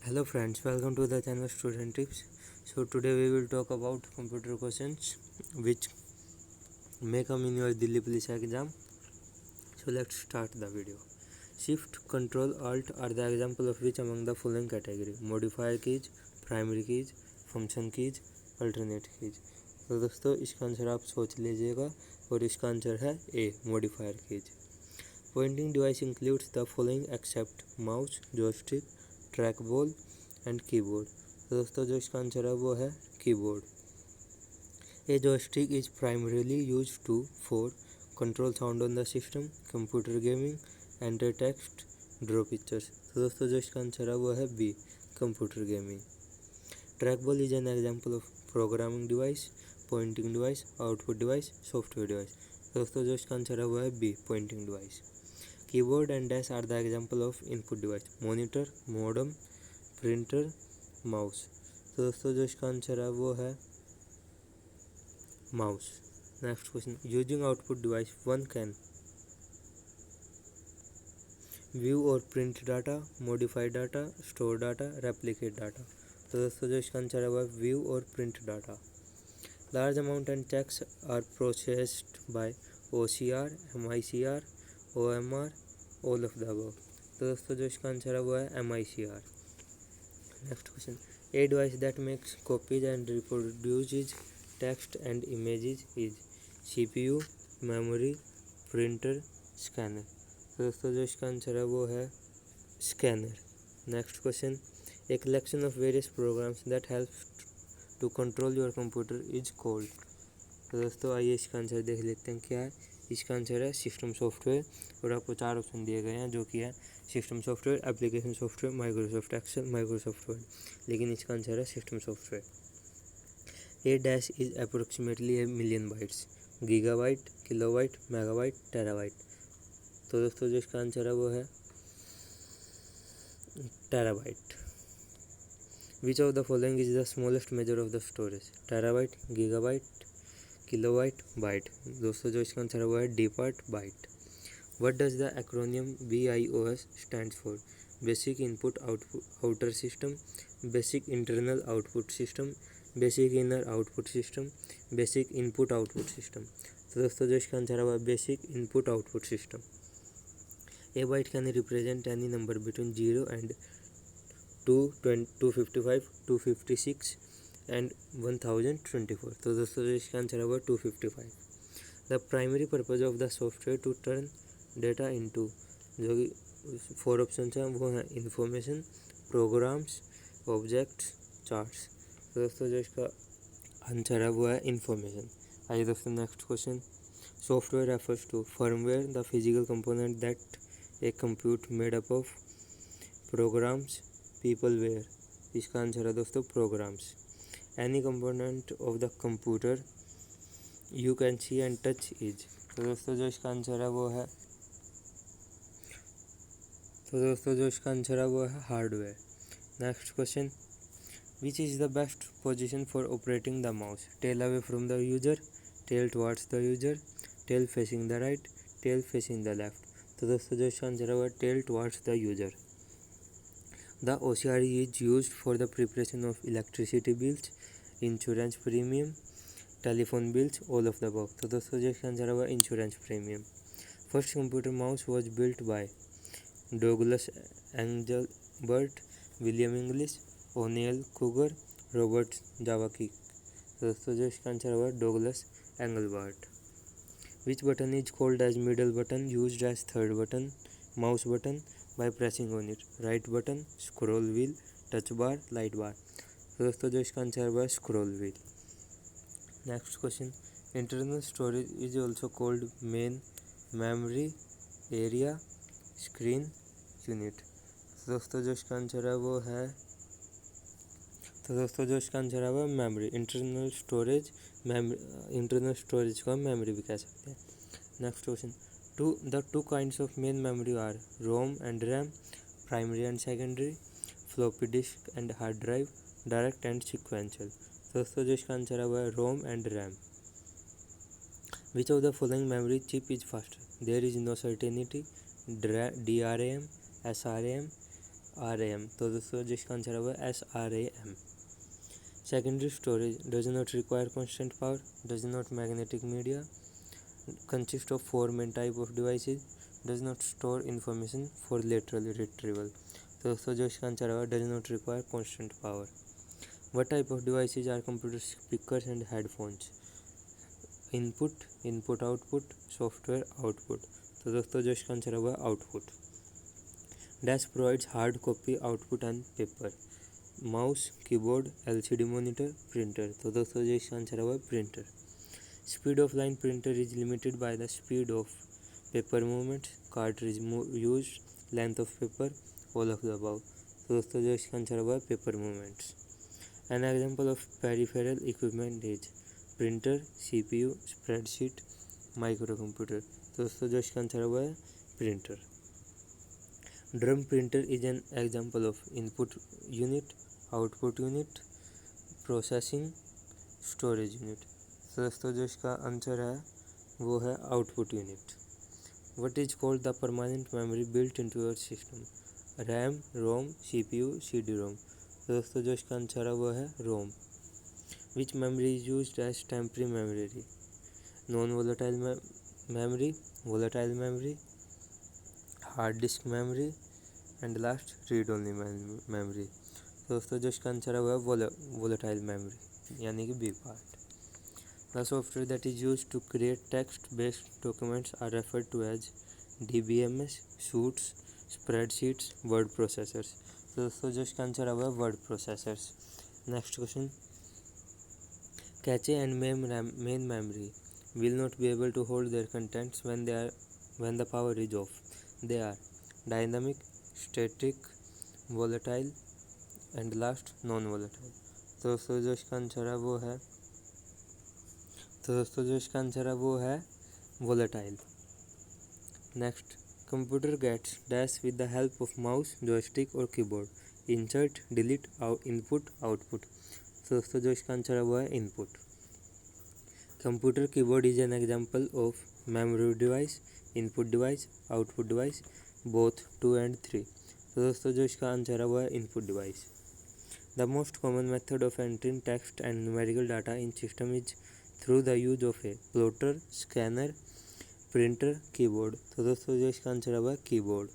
Hello friends, welcome to the channel Student Tips. So today we will talk about computer questions which may come in your Delhi Police exam. So let's start the video. Shift, Control, Alt are the example of which among the following category: modifier keys, primary keys, function keys, alternate keys. तो दोस्तों इसका answer आप सोच लीजिएगा और इसका answer है ए, modifier keys. Pointing device includes the following except mouse, joystick, trackball and keyboard. तो दोस्तों जो इसका आंसर है वो है keyboard. A joystick is primarily use to for control sound on the system, computer gaming, enter text, draw pictures. तो दोस्तों जो इसका आंसर है वो है B, computer gaming. Trackball is an example of programming device, pointing device, output device, software device. तो दोस्तों जो इसका आंसर है वो है B, pointing device. Keyboard and dash are the example of input device, monitor, modem, printer, mouse. तो दोस्तों जो इसका आंसर है वो है mouse. Next question. Using output device one can view और print data, modify data, store data, replicate data. तो दोस्तों जो इसका आंसर है वो है व्यू और print data. Large amount and checks are processed by OCR, MICR, OMR, all of the above. तो दोस्तों जो इसका आंसर है वो है MICR. Next question. A device that makes copies and reproduces text and images is CPU, memory, printer, scanner. तो दोस्तों जो इसका आंसर है वो है scanner. Next question. A collection of various programs that help to control your computer is called. तो दोस्तों आइए इसका आंसर देख लेते हैं क्या है. इसका आंसर है सिस्टम सॉफ्टवेयर और आपको 4 ऑप्शन दिए गए हैं जो कि है system software, application software, Microsoft Excel, Microsoft Word. लेकिन इसका आंसर है system software. A dash is approximately a million bytes, gigabyte, kilobyte, megabyte, terabyte. तो दोस्तों जो इसका आंसर है वो है terabyte. Which of the following is the smallest measure of the storage, terabyte, gigabyte, kilobyte, byte. दोस्तों जो इसका आंसर है वो है D part, byte. What does the acronym BIOS stands for? Basic Input Outer System, Basic Internal Output System, Basic Inner Output System, Basic Input Output System. तो दोस्तों जो इसका आंसर है वो Basic Input Output System. A byte can represent any number between 0 and 255, 256 and 1024. तो दोस्तों जो इसका आंसर है वो 255. The primary purpose of the software to turn data into, जो कि 4 ऑप्शन हैं वो हैं इंफॉर्मेशन, प्रोग्राम्स, ऑब्जेक्ट्स, चार्ट्स. तो दोस्तों जो इसका आंसर है वो है इंफॉर्मेशन. आइए दोस्तों next question. Software refers to firmware the physical component that a compute made up of programs, peopleware. इसका आंसर है दोस्तों programs. Any component of the computer you can see and touch is. तो दोस्तों जो इसका answer है वो है hardware. Next question. Which is the best position for operating the mouse, tail away from the user, tail towards the user, tail facing the right, tail facing the left. तो दोस्तों जो इसका आंसर है वो tail towards the user. The OCR is used for the preparation of electricity bills, insurance premium, telephone bills, all of the above. तो दोस्तों जो इसका आंसर है वो insurance premium. First computer mouse was built by Douglas Engelbart, William English, O'Neil Kugar, Robert Zawacki. दोस्तों जो इसका answer हुआ Douglas Engelbart. Which button is called as middle button used as third button, mouse button, by pressing on it, right button, scroll wheel, touch bar, light bar. तो दोस्तों जो इसका answer हुआ scroll wheel. Next question. Internal storage is also called main, memory, area, screen, unit. तो दोस्तों जो इसका answer है वो मेमोरी. इंटरनल स्टोरेज को हम मेमोरी भी कह सकते हैं. Next question. Two kinds of main memory are ROM and RAM, primary and secondary, floppy disk and hard drive, direct and sequential. दोस्तों जो इसका आंसर है वो है ROM and RAM. Which of the following memory chip is faster, there is no certainty, DRAM, SRAM, SRAM। तो दोस्तों जो इसका आंसर है वो SRAM। Secondary storage does not require constant power, does not magnetic media, consist of four main type of devices, does not store information for lateral retrieval। तो दोस्तों जो इसका आंसर है does not require constant power। what type of devices are computer speakers and headphones? input output, software output। तो दोस्तों जो इसका answer है वो output। dash provides hard copy output and paper, mouse, keyboard, LCD monitor, printer। तो दोस्तों जो इसका आंसर है वो printer। Speed of line printer is limited by the speed of paper movement, cartridge used, length of paper, all of the above। तो दोस्तों जो इसका आंसर है paper movements. An example of peripheral equipment is printer, CPU, spreadsheet, microcomputer। तो दोस्तों जो इसका answer है printer. Drum printer is an example of input unit, output unit, processing, storage unit। तो दोस्तों जो इसका आंसर है वो है output unit. What is called the permanent memory built into your system? RAM, ROM, CPU, CD-ROM। तो दोस्तों जो इसका आंसर है वो है ROM. Which memory is used as temporary memory? Non volatile memory, volatile memory, hard disk memory and last read only memory. तो दोस्तों जो इसका आंसर है वो है वोलेटाइल मेमोरी यानी कि B part. The software that is used to create text-based documents are referred to as DBMS, Suites, Spreadsheets, Word Processors। तो दोस्तों जो इसका आंसर है वो word processors. Next question, cache and main memory will not be able to hold their contents when the power is off. They are dynamic, static, volatile and last non-volatile। तो दोस्तों जो इसका आंसर है वो है volatile. Next, computer gets dash with the help of mouse, joystick और keyboard, insert, delete, input, output. तो दोस्तों जो इसका आंसर है वो है input. Computer keyboard is an example of memory device, input device, output device, both 2 and 3। तो दोस्तों जो इसका आंसर है वो है input device. The most common method of entering text and numerical data in system is through the use of a plotter, scanner, printer, keyboard. तो दोस्तों जो इसका आंसर है वह keyboard.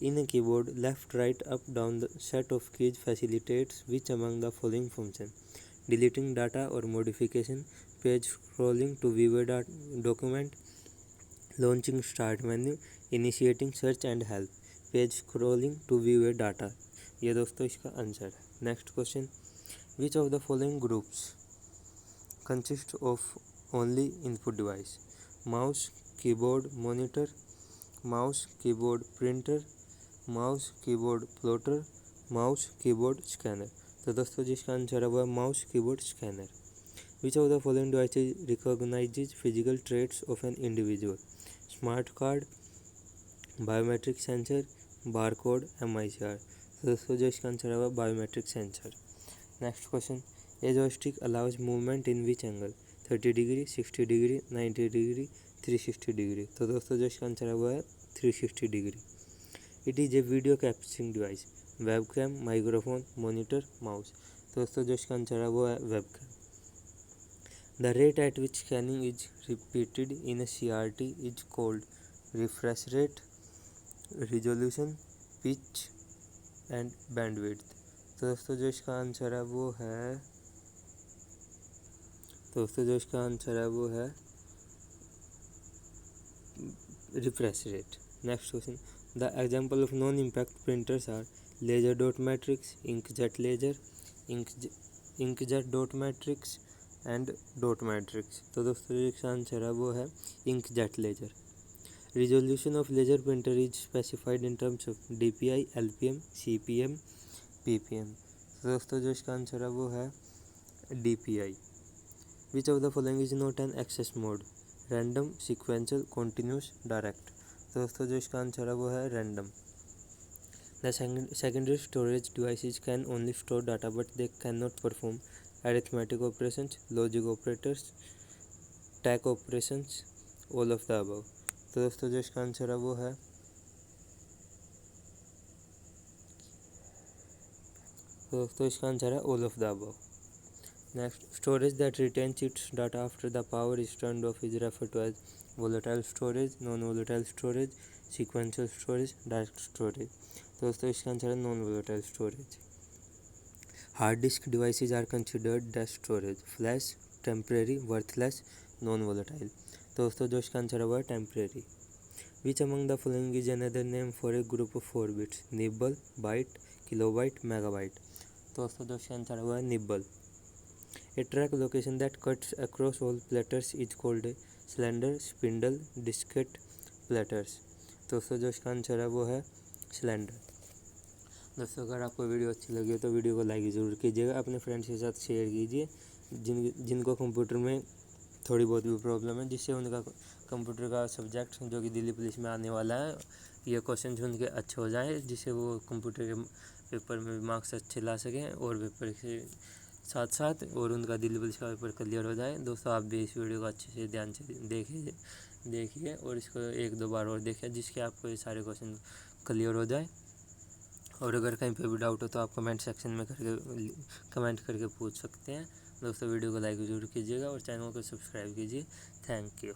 In a keyboard left right up down the set of keys facilitates which among the following function? Deleting data और modification, page scrolling to view a document, launching start menu, initiating search and help, page scrolling to view a data. ये दोस्तों इसका answer है। Next question, which of the following groups consist of only input device? mouse, keyboard, monitor, mouse, keyboard, printer, mouse, keyboard, plotter, mouse, keyboard, scanner। तो दोस्तों जिसका answer है वह mouse, keyboard, scanner. Which of the following devices recognises physical traits of an individual? Smart card, biometric sensor, barcode, MICR। तो दोस्तों जो इसका answer है वह biometric sensor. Next question, A joystick allows movement in which angle? 30 degree, 60 degree, 90 degree, 360 degree. तो दोस्तों जो इसका आंसर है वो है 360 degree. It is a video capturing device, webcam, microphone, monitor, mouse. तो दोस्तों जो इसका आंसर है वो है webcam. The rate at which scanning is repeated in a CRT is called refresh rate, resolution, pitch and bandwidth. तो दोस्तों जो इसका आंसर है वो है refresh rate. Next question, the example of non impact printers are laser dot matrix, inkjet laser, inkjet dot matrix and dot matrix. तो दोस्तों इसका आंसर है वो है inkjet laser. Resolution of laser printer is specified in terms of DPI, LPM, CPM, PPM। तो दोस्तों जो इसका आंसर है वो है DPI। Which of the following is not an access mode? Random, sequential, continuous, direct. तो दोस्तों जो इसका आंसर है वो है random. The secondary storage devices can only store data but they can not perform arithmetic operations, logic operators, tag operations, all of the above. तो दोस्तों जो इसका आंसर है वो है तो दोस्तों इसका आंसर है all of the above. Next, storage that retains its data after the power is turned off is referred to as volatile storage, non volatile storage, sequential storage, direct storage. तो दोस्तों इसका आंसर है non volatile storage. Hard disk devices are considered desk storage, flash, temporary, worthless, non volatile. तो दोस्तों जो इसका answer है वो है temporary. Which among the following is another name for a group of 4 bits, nibble, byte, kilobyte, megabyte. तो दोस्तों जो इसका आंसर है वो है nibble. A track location that cuts across all platters is called a cylinder, spindle, diskette, platters. तो दोस्तों जो इसका आंसर है वो है सिलेंडर। दोस्तों अगर आपको वीडियो अच्छी लगी तो वीडियो को लाइक ज़रूर कीजिएगा, अपने फ्रेंड्स के साथ शेयर कीजिए जिनको कंप्यूटर में थोड़ी बहुत भी प्रॉब्लम है, जिससे उनका कंप्यूटर का सब्जेक्ट जो कि दिल्ली पुलिस में आने वाला है, ये क्वेश्चन उनके अच्छे हो जाए, जिससे वो कंप्यूटर के पेपर में मार्क्स अच्छे ला सकें और पेपर के साथ साथ और उनका दिल्ली पुलिस का पेपर क्लियर हो जाए। दोस्तों आप भी इस वीडियो को अच्छे से ध्यान से देखिए और इसको 1-2 बार और देखिए, जिसके आपको ये सारे क्वेश्चन क्लियर हो जाए। और अगर कहीं पे भी डाउट हो तो आप कमेंट सेक्शन में कमेंट करके पूछ सकते हैं। दोस्तों वीडियो को लाइक ज़रूर कीजिएगा और चैनल को सब्सक्राइब कीजिए। Thank you.